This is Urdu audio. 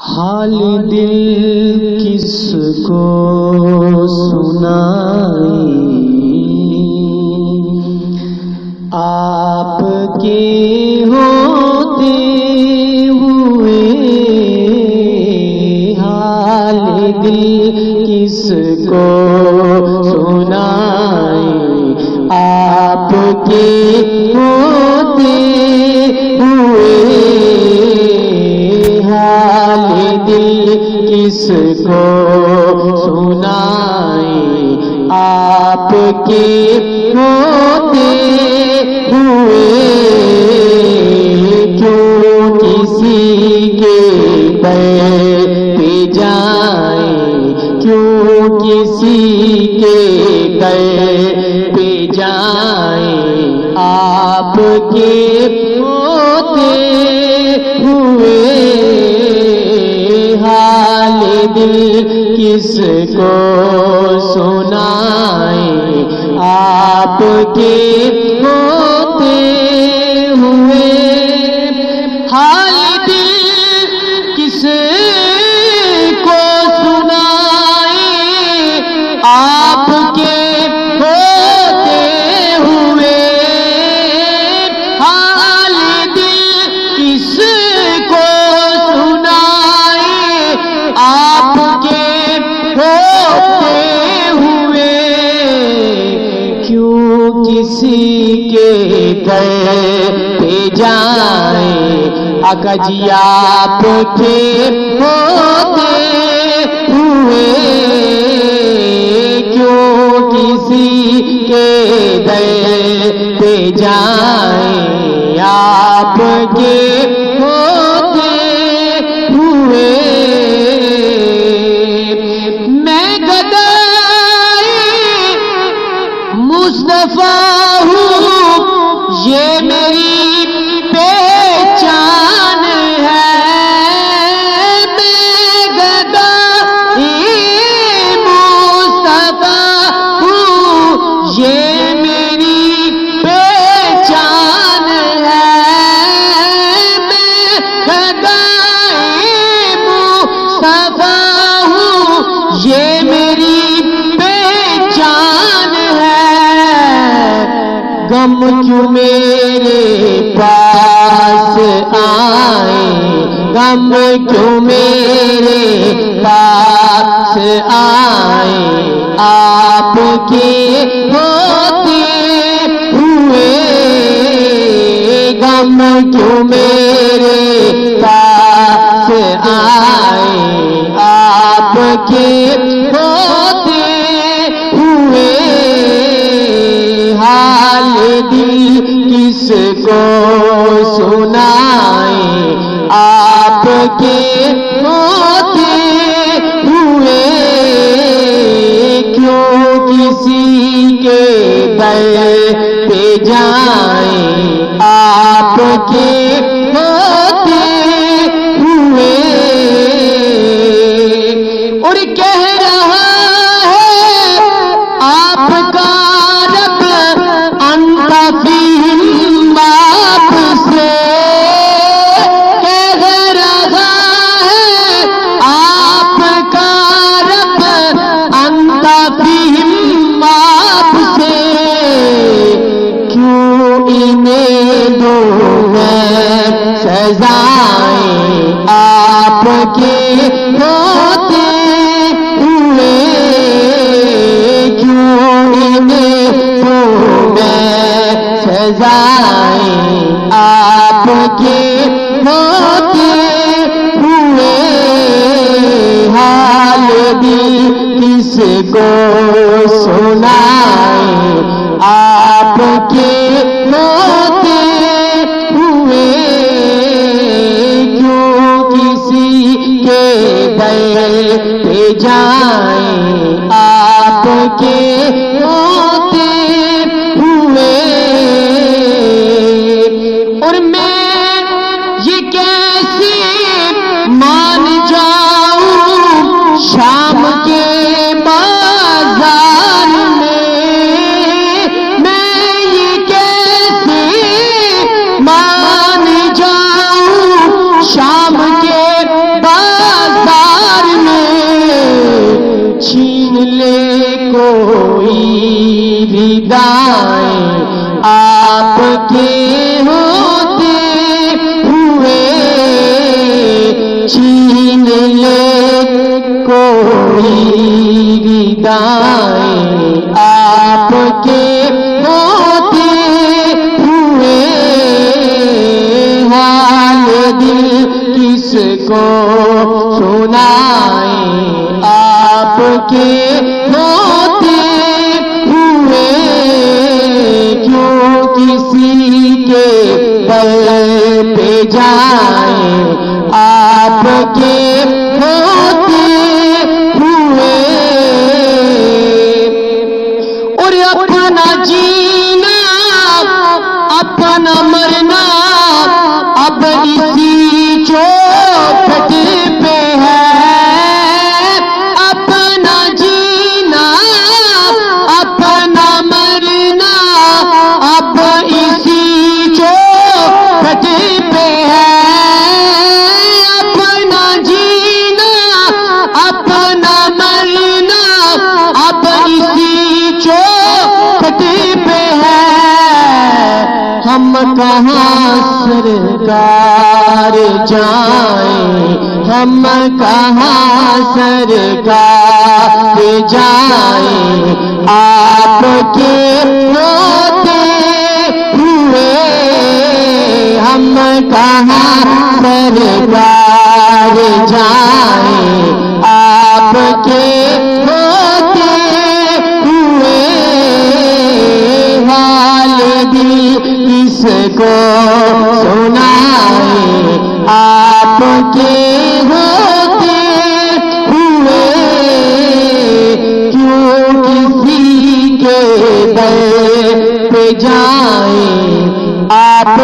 حال دل کس کو سنائیں، آپ کے ہوتے ہوئے حال دل کس کو سنائیں، آپ کے ہوتے ہوئے حال دل کس کو سنائیں، آپ کے ہوتے ہوئے کیوں کسی کے در پہ جائیں، کیوں کسی کے در پہ جائیں، آپ کے ہوتے ہوئے حال دل کس کو سنائیں، آپ کے ہوتے ہوئے حال دل کس کو سنائیں، آپ کے ہوتے ہوئے حال دل کس کو سنائیں، آپ کے ہوتے ہوئے کیوں کسی کے در پہ جائیں، آقا جی آپ کے ہوتے ہوئے کیوں کسی کے در پہ جائیں، آپ کے ہوتے ہوئے میں گدائی مصطفیٰ ہوں، یہ میری پہچان ہے، میں گدائی مصطفیٰ ہوں، یہ میری پہچان ہے، میں گدائی مصطفیٰ ہوں، یہ میری پہچان ہے، غم کیوں میرے پاس آئیں، غم کیوں میرے پاس آئیں، آپ کے ہوتے ہوئے غم کیوں میرے پاس آئیں، آپ کے ہوتے ہوئے حال دل کس کو سنائیں، آپ کے ہوتے ہوئے کیوں کسی کے در پہ جائیں، آپ کے ہوتے ہوئے اور کہہ رہا ہے آپ کا رب انت فیہم آپ سے، کہہ رہا ہے آپ کا رب انت فیہم آپ سے، کیوں انہیں دوں میں سزائیں، آپ کے ہوتے ہوئے کیوں انہیں دوں میں سزائیں، آپ کے ہوتے ہوئے حال دل کس کو سنائیں، آپ کے ہوتے ہوئے کیوں کسی کے در پہ جائیں، آپ کے ہوتے ہوئے اور میں یہ کیسے مان جاؤں شام کے بعد لے کوئی بھی دائیں آپ کے ہوتے ہوئے، چھین لے کوئی بھی دائیں آپ کے ہوتے ہوئے، حال دل کس کو سنائیں آپ کے ہوتے ہوئے، کیوں کسی کے در پہ جائیں آپ کے ہوتے ہوئے، اور اپنا جینا اپنا مرنا اب اسی چوکھٹ پہ ہے، اپنا جینا اپنا مرنا اب اسی چوکھٹ پہ ہے، اپنا جینا اپنا مرنا اب اسی چوکھٹ پہ ہے، ہم کہاں سرکار جائیں، ہم کہاں سرکار جائیں آپ کے ہوتے ہوئے، ہم کہاں سرکار جائیں آپ کے ہوتے ہوئے، حال دل کس کو سنائیں آپ کے ہوتے ہوئے، کیوں کسی کے در پہ جائیں آپ